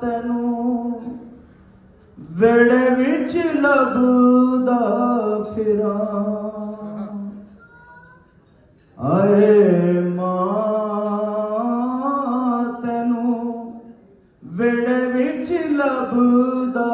ਤੈਨੂੰ ਵੇੜੇ ਵਿੱਚ ਲੱਭਦਾ ਫਿਰਾਂ ਆਏ ਮਾਂ ਤੈਨੂੰ ਵੇੜੇ ਵਿੱਚ ਲੱਭਦਾ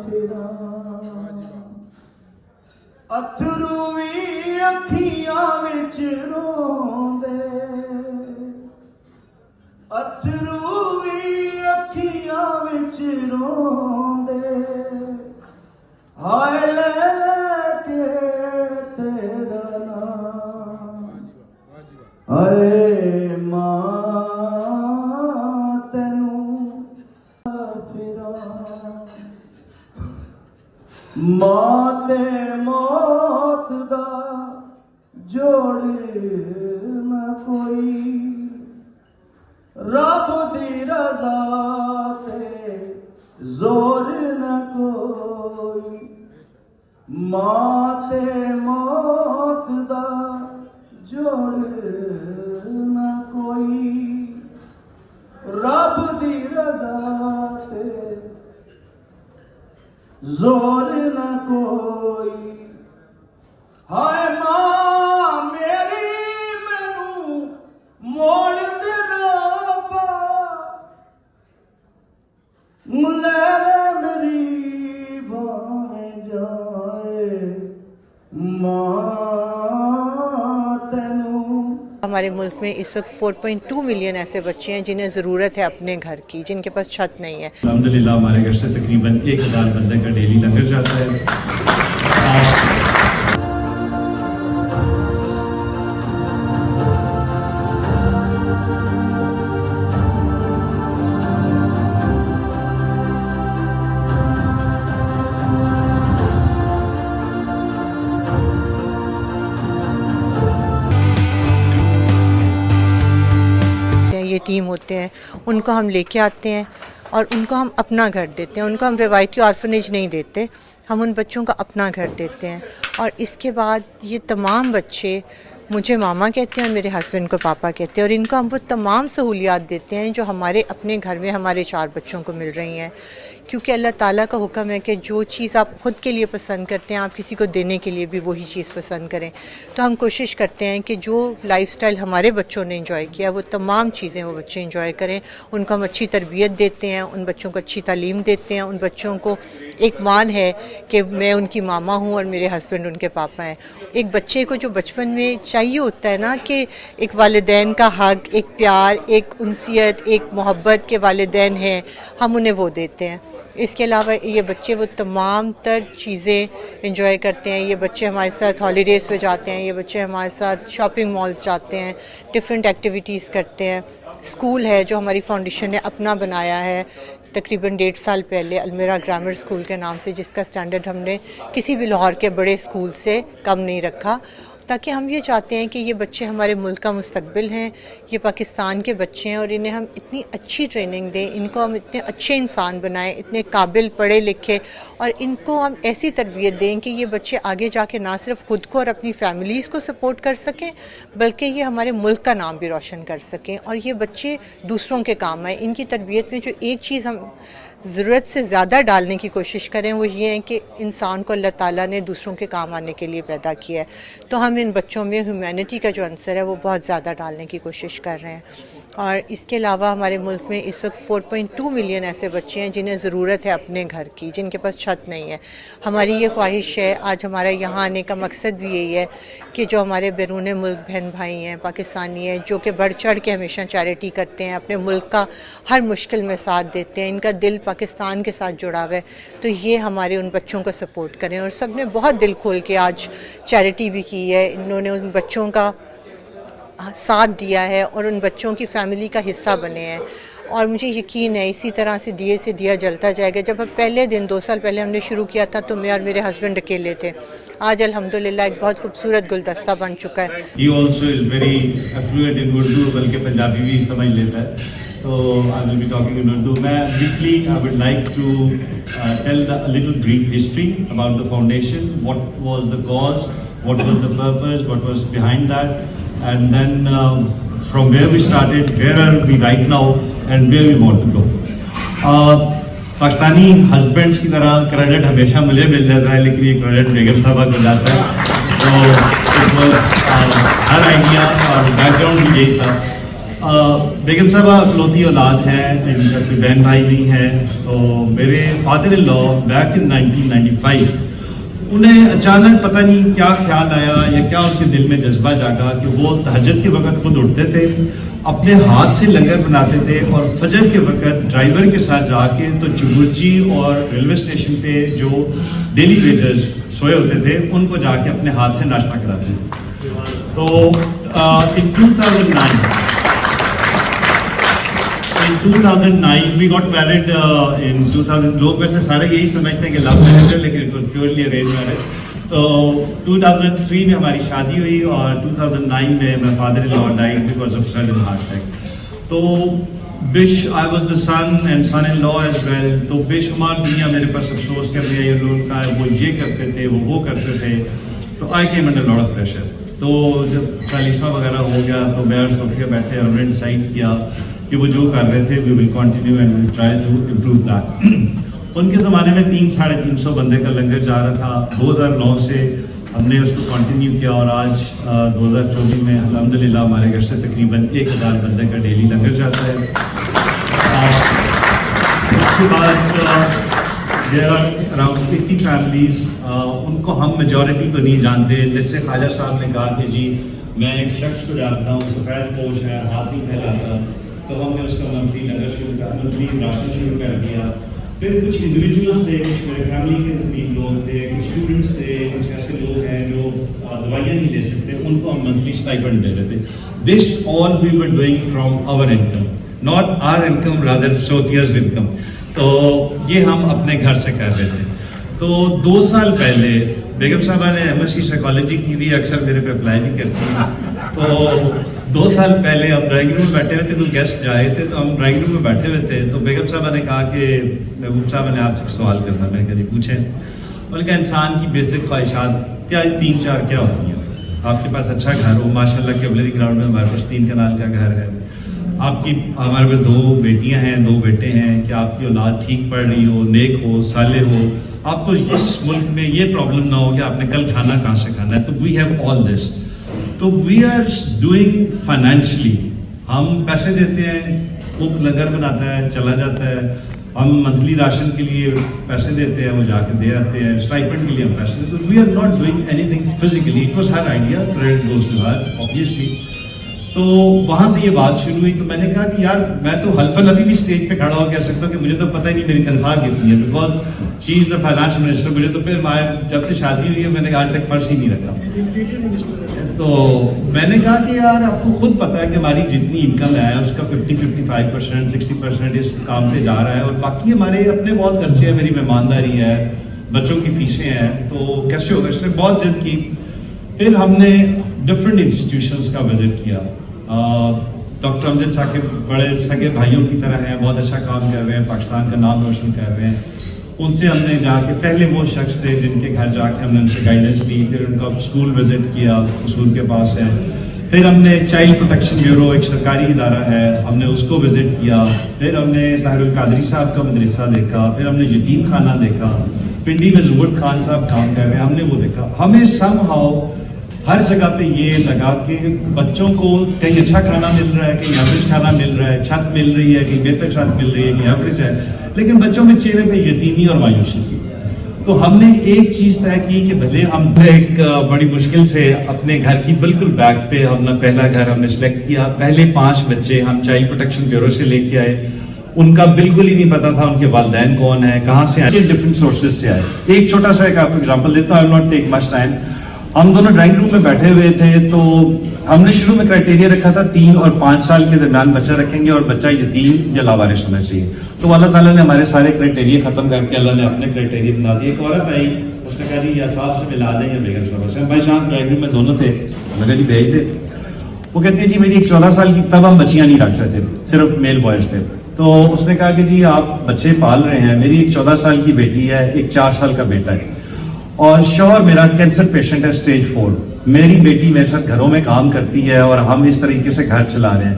ਫਿਰਾਂ ਅਥਰੂ ਵੀ ਅੱਖੀਆਂ ਵਿੱਚ ਰੋਂਦੇ ਅਥਰੂ ਵੀ ਅੱਖੀਆਂ ਵਿੱਚ ਰੋਂਦੇ ਹਾਏ ਲੈ ਲੈ ਕੇ ਤੇਰਾ ਨਾਮ ਹਾਏ ਮਾਂ ਤੈਨੂੰ ਫਿਰਾਂ ਮਾਂ ਤੇ ਮੌਤ ਦਾ ਜੋੜ ਨਾ ਕੋਈ ਰੱਬ ਦੀ ਰਜ਼ਾ ਤੇ ਜ਼ੋਰ ਨਾ ਕੋਈ ਮਾਂ ਤੇ ਮੌਤ ਦਾ ਜੋੜ ਨਾ ਕੋਈ ਰੱਬ ਦੀ ਰਜ਼ਾ ਤੇ ਜ਼ੋਰ ਨਾ ਕੋਈ ਹਾਏ ਮਾਂ ਮੇਰੀ ਮੈਨੂੰ ਮੋੜ ਦੇ ਰੱਬਾ ਲੈ ਲੈ ਮੇਰੀ ਬਾਵੇਂ ਜਾਏ ਮਾਂ ਤੈਨੂੰ। हमारे मुल्क में इस वक्त 4.2 मिलियन ऐसे बच्चे हैं जिन्हें ज़रूरत है अपने घर की, जिनके पास छत नहीं है। अल्हम्दुलिल्लाह हमारे घर से तकरीबन 1000 बंदे का डेली लंगर जाता है। यतीम होते हैं उनको हम लेके आते हैं और उनको हम अपना घर देते हैं। उनको हम रिवायती ऑर्फनेज नहीं देते, हम उन बच्चों का अपना घर देते हैं। और इसके बाद ये तमाम बच्चे मुझे मामा कहते हैं और मेरे हस्बैंड को पापा कहते हैं, और इनको हम वो तमाम सहूलियात देते हैं जो हमारे अपने घर में हमारे 4 बच्चों को मिल रही हैं। क्योंकि अल्लाह ताला का हुक्म है कि जो चीज़ आप ख़ुद के लिए पसंद करते हैं आप किसी को देने के लिए भी वही चीज़ पसंद करें। तो हम कोशिश करते हैं कि जो लाइफस्टाइल हमारे बच्चों ने एंजॉय किया वो तमाम चीज़ें वो बच्चे एंजॉय करें। उनको हम अच्छी तरबियत देते हैं, उन बच्चों को अच्छी तालीम देते हैं। उन बच्चों को एक मान है कि मैं उनकी मामा हूँ और मेरे हस्बैंड उनके पापा हैं। एक बच्चे को जो बचपन में चाहिए होता है ना कि एक वालिदैन का हक, एक प्यार, एक उनसियत, एक मोहब्बत के वालिदैन हैं, हम उन्हें वो देते हैं। इसके अलावा ये बच्चे वो तमाम तर चीज़ें एंजॉय करते हैं। ये बच्चे हमारे साथ हॉलीडेज़ पे जाते हैं, ये बच्चे हमारे साथ शॉपिंग मॉल्स जाते हैं, डिफरेंट एक्टिविटीज़ करते हैं। स्कूल है जो हमारी फाउंडेशन ने अपना बनाया है तकरीबन 1.5 साल पहले, अलमीरा ग्रामर स्कूल के नाम से, जिसका स्टैंडर्ड हमने किसी भी लाहौर के बड़े स्कूल से कम नहीं रखा, ताकि हम ये चाहते हैं कि ये बच्चे हमारे मुल्क का मुस्तकबिल हैं, ये पाकिस्तान के बच्चे हैं, और इन्हें हम इतनी अच्छी ट्रेनिंग दें, इनको हम इतने अच्छे इंसान बनाएं, इतने काबिल पढ़े लिखे, और इनको हम ऐसी तरबियत दें कि ये बच्चे आगे जाके ना सिर्फ ख़ुद को और अपनी फैमिलीज़ को सपोर्ट कर सकें, बल्कि ये हमारे मुल्क का नाम भी रोशन कर सकें और ये बच्चे दूसरों के काम आए। इनकी तरबियत में जो एक चीज़ हम ज़रूरत से ज़्यादा डालने की कोशिश करें वो ये है कि इंसान को अल्लाह ताला ने दूसरों के काम आने के लिए पैदा किया है, तो हम इन बच्चों में ह्यूमैनिटी का जो अंसर है वो बहुत ज़्यादा डालने की कोशिश कर रहे हैं। और इसके अलावा हमारे मुल्क में इस वक्त 4.2 मिलियन ऐसे बच्चे हैं जिन्हें ज़रूरत है अपने घर की, जिनके पास छत नहीं है। हमारी ये ख्वाहिश है, आज हमारा यहाँ आने का मकसद भी यही है कि जो हमारे बैरून मुल्क बहन भाई हैं, पाकिस्तानी हैं, जो कि बढ़ चढ़ के हमेशा चैरिटी करते हैं, अपने मुल्क का हर मुश्किल में साथ देते हैं, इनका दिल पाकिस्तान के साथ जुड़ा हुआ है, तो ये हमारे उन बच्चों को सपोर्ट करें। और सब ने बहुत दिल खोल के आज चैरिटी भी की है, इन्होंने उन बच्चों का साथ दिया है और उन बच्चों की फैमिली का हिस्सा बने हैं। और मुझे यकीन है इसी तरह से दिया जलता जाएगा। जब हम पहले दिन 2 साल पहले हमने शुरू किया था तो मैं और मेरे हस्बैंड अकेले थे, आज अल्हम्दुलिल्लाह एक बहुत खूबसूरत गुलदस्ता बन चुका है। He also is very affluent in Urdu, बल्कि पंजाबी भी समझ लेता है, तो I will be talking in Urdu. मैं briefly I would like to tell a little brief history about the foundation. What was the cause? What was the purpose? What was behind that? And then from where we started, where are we right now, and where we want to go. Pakistani husbands की तरह credit हमेशा मुझे मिल जाता है, लेकिन ये credit बेगम साहबा को जाता है. तो इट वाज हर आइडिया और बैकग्राउंड भी यही था. बेगम साहबा अकलौती औलाद हैं, इनका कोई बहन भाई नहीं है. तो मेरे father in law back in 1995 उन्हें अचानक पता नहीं क्या ख्याल आया या क्या उनके दिल में जज्बा जागा कि वो तहज्जुद के वक्त खुद उठते थे, अपने हाथ से लंगर बनाते थे और फजर के वक्त ड्राइवर के साथ जाके तो चुबुर्ची और रेलवे स्टेशन पे जो डेली वेजर्स सोए होते थे उनको जाके अपने हाथ से नाश्ता कराते थे. तो इन 2009 we got married in 2000. लोग वैसे सारे यही समझते हैं कि लव मैरिज है, लेकिन it was purely arrange marriage. तो 2003 में हमारी शादी हुई और 2009 में my father in law died because of sudden heart attack. तो I was the son and son in law as well. तो बेशुमार दुनिया मेरे पास अफसोस कर रही है ये लोग का, वो ये करते थे, वो करते थे. तो I came under lot of pressure. तो जब 40वां वगैरह हो गया तो मैं और सोफिया बैठे और हमने डिसाइड किया कि वो जो कर रहे थे we will continue and will try to improve that. उनके ज़माने में 300-350 बंदे का लंगर जा रहा था. 2009 से हमने उसको कंटिन्यू किया और आज 2024 में अल्हम्दुलिल्लाह हमारे घर से तकरीबन 1000 बंदे का डेली लंगर जाता है. इसके बाद देयर आर अराउंड 80 फैमिलीज. उनको हम मेजॉरिटी को नहीं जानते. जैसे ख्वाजा साहब ने कहा कि जी मैं एक शख्स को जानता हूँ, सफ़ेद पोश है, हाथ नहीं फैलाता. तो हमने उसका मंथली लंगर शुरू किया, मंथली राशन शुरू कर दिया. फिर कुछ इंडिविजुअल्स थे, कुछ मेरे फैमिली के करीब लोग थे, कुछ स्टूडेंट्स थे, कुछ ऐसे लोग हैं जो दवाइयाँ नहीं ले सकते, उनको हम मंथली स्टाइपेंड दे रहे थे. This all we were doing from our income, not our income, rather Sophia's income. तो ये हम अपने घर से कर रहे थे. तो 2 साल पहले बेगम साहबा ने MSc साइकोलॉजी की भी, अक्सर मेरे पे अप्लाई भी करती हैं. तो 2 साल पहले हम ड्राइंग रूम में बैठे हुए थे, कोई गेस्ट आए थे तो हम ड्राइंग रूम में बैठे हुए थे. तो बेगम साहबा ने कहा कि महबूब साहब ने आपसे एक सवाल करना. मैंने कहा जी पूछें. उन्होंने कहा इंसान की बेसिक ख्वाहिशात क्या 3-4 क्या होती हैं? आपके पास अच्छा घर हो, माशाल्लाह केवलरी ग्राउंड में हमारे पास 3 कनाल का घर है. हमारे पास 2 बेटियां हैं, 2 बेटे हैं. कि आपकी औलाद ठीक पढ़ रही हो, नेक हो, साले हो, आपको इस मुल्क में ये प्रॉब्लम ना हो कि आपने कल खाना कहाँ से खाना है. तो वी हैव ऑल दिस. तो वी आर डूइंग फाइनेंशियली. हम पैसे देते हैं, कुक लंगर बनाता है, चला जाता है. हम मंथली राशन के लिए पैसे देते हैं, वो जाके दे आते हैं. स्टाइपेंड के लिए हम पैसे देते हैं. We are not doing anything physically. It was her idea, credit goes to her obviously. तो वहाँ से ये बात शुरू हुई. तो मैंने कहा कि यार मैं तो हल्फन अभी भी स्टेज पे खड़ा हो कह सकता हूँ कि मुझे तो पता ही नहीं मेरी तनख्वाह कितनी है, because she is the finance minister. मुझे तो फिर जब से शादी हुई है मैंने आज तक पर्स ही नहीं रखा. तो मैंने कहा कि यार आपको खुद पता है कि हमारी जितनी इनकम है उसका 50-55%, 60% इस काम पे जा रहा है और बाकी हमारे अपने बहुत खर्चे हैं. मेरी मेहमानदारी है, बच्चों की फीसें हैं. तो कैसे होगा? इसने बहुत जिद की. फिर हमने डिफरेंट इंस्टीट्यूशंस का विजिट किया. डॉक्टर अमजद साकिब बड़े सगे भाइयों की तरह हैं, बहुत अच्छा काम कर रहे हैं, पाकिस्तान का नाम रोशन कर रहे हैं. उनसे हमने जाके, पहले वो शख्स थे जिनके घर जाके हमने उनसे गाइडेंस ली. फिर उनका स्कूल विजिट किया, कसूर के पास है. फिर हमने चाइल्ड प्रोटेक्शन ब्यूरो, एक सरकारी इदारा है, हमने उसको विजिट किया. फिर हमने ताहिरुल कादरी साहब का मदरसा देखा. फिर हमने यतीम खाना देखा. पिंडी में ज़ुबैर खान साहब काम कर रहे हैं, हमने वो देखा. हमें समहाउ हर जगह पे ये लगा कि बच्चों को कहीं अच्छा खाना मिल रहा है, कहीं एवरेज खाना मिल रहा है, छत मिल रही है, कहीं बेहतर छत मिल रही है, कहीं एवरेज है, लेकिन बच्चों के चेहरे पे यतीमी और मायूसी थी. तो हमने एक चीज़ तय की कि भले हम एक बड़ी मुश्किल से अपने घर की बिल्कुल बैक पे हमने पहला घर हमने सेलेक्ट किया. पहले 5 बच्चे हम चाइल्ड प्रोटेक्शन ब्यूरो से लेके आए. उनका बिल्कुल ही नहीं पता था उनके वालिदैन कौन है, कहाँ से आए, डिफरेंट सोर्सेज से आए. एक छोटा सा एक आपको एग्जांपल देता हूँ, I will not take much time. हम दोनों ड्राइंग रूम में बैठे हुए थे. तो हमने शुरू में क्राइटेरिया रखा था 3 और 5 साल के दरमियान बच्चा रखेंगे और बच्चा यतीम या लावारिस होना चाहिए. तो अल्लाह ताला ने हमारे सारे क्राइटेरिया खत्म करके अल्लाह ने अपने क्राइटेरिया बना दिए. एक औरत आई, उसने कहा जी या साहब से मिला दें या बेगम साहब से. हम बाई चांस ड्राइंग रूम में दोनों थे. मैं कहा जी भेज दे. वो कहती है जी मेरी एक 14 साल की, तब हम बच्चियाँ नहीं रख रहे थे, सिर्फ मेल बॉयज थे. तो उसने कहा कि जी आप बच्चे पाल रहे हैं, मेरी एक 14 साल की बेटी है, एक 4 साल का बेटा है और शौहर मेरा कैंसर पेशेंट है, स्टेज 4. میری بیٹی میرے ساتھ گھروں میں کام کرتی ہے اور ہم اس طریقے سے گھر چلا رہے ہیں,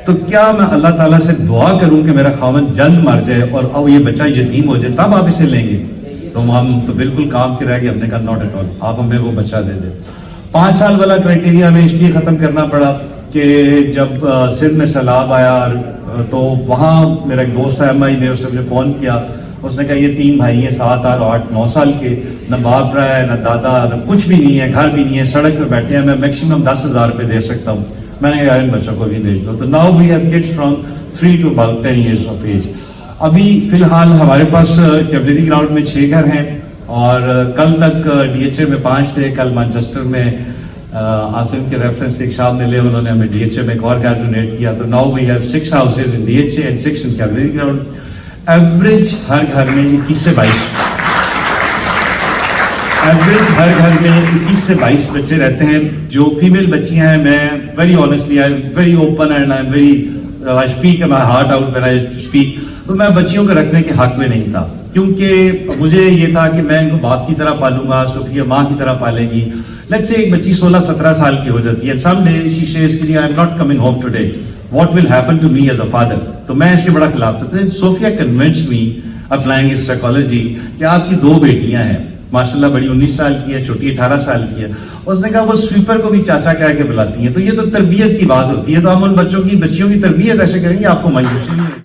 تو کیا میں اللہ تعالیٰ سے دعا کروں کہ میرا خاوند جلد مر جائے اور اب یہ بچہ یتیم ہو جائے تب آپ اسے لیں گے؟ تو ہم تو بالکل کام کے رہ گئے, ہم نے کہا ناٹ ایٹ آل, آپ ہمیں وہ بچہ دے دیں. 5 سال والا کرائٹیریا ہمیں اس لیے ختم کرنا پڑا کہ جب سندھ میں سیلاب آیا تو وہاں میرا ایک دوست ہے MI میں, اس نے مجھے فون کیا, اس نے کہا یہ 3 بھائی ہیں 7, 8, 9 سال کے, نہ باپ رہا ہے نہ دادا, نہ کچھ بھی نہیں ہے, گھر بھی نہیں ہے, سڑک پہ بیٹھے ہیں, میں میکسیمم 10,000 روپے دے سکتا ہوں. میں نے کہا یار ان بچوں کو بھی بھیج دو. تو now we have kids from 3 to about 10 years of age. ابھی فی الحال ہمارے پاس کیولری گراؤنڈ میں 6 گھر ہیں اور کل تک DHA میں 5 تھے. کل مانچسٹر میں آصم کے ریفرنس ایک شاپ ملے, انہوں نے ہمیں DHA میں ایک اور گھر ڈونیٹ کیا. تو now we have 6 houses in DHA and 6 in cavalry ground. Average ہر گھر میں 21 سے 22 ایوریج ہر گھر میں 21 سے 22 بچے رہتے ہیں. جو فیمیل بچیاں ہیں, میں very honestly I am very open and I am very I speak my heart out when I speak. تو میں بچیوں کو رکھنے کے حق میں نہیں تھا, کیونکہ مجھے یہ تھا کہ میں ان کو باپ کی طرح پالوں گا, صوفیہ ماں کی طرح پالے گی. لیٹس سے ایک بچی 16-17 سال کی ہو جاتی ہے, سم ڈے شی سیز کہ I am not coming home today, what will happen to me as a father. تو میں اس کے بڑا خلاف تھا. صوفیہ کنونسڈ می اپلائنگ اس سائیکالوجی کہ آپ کی 2 بیٹیاں ہیں, ماشاء اللہ بڑی 19 سال کی ہے, چھوٹی 18 سال کی ہے. اس نے کہا وہ سویپر کو بھی چاچا کہہ کے بلاتی ہیں. تو یہ تو تربیت کی بات ہوتی ہے, تو ہم ان بچیوں کی تربیت ایسے کریں گے آپ کو مایوسی نہیں ہوگی.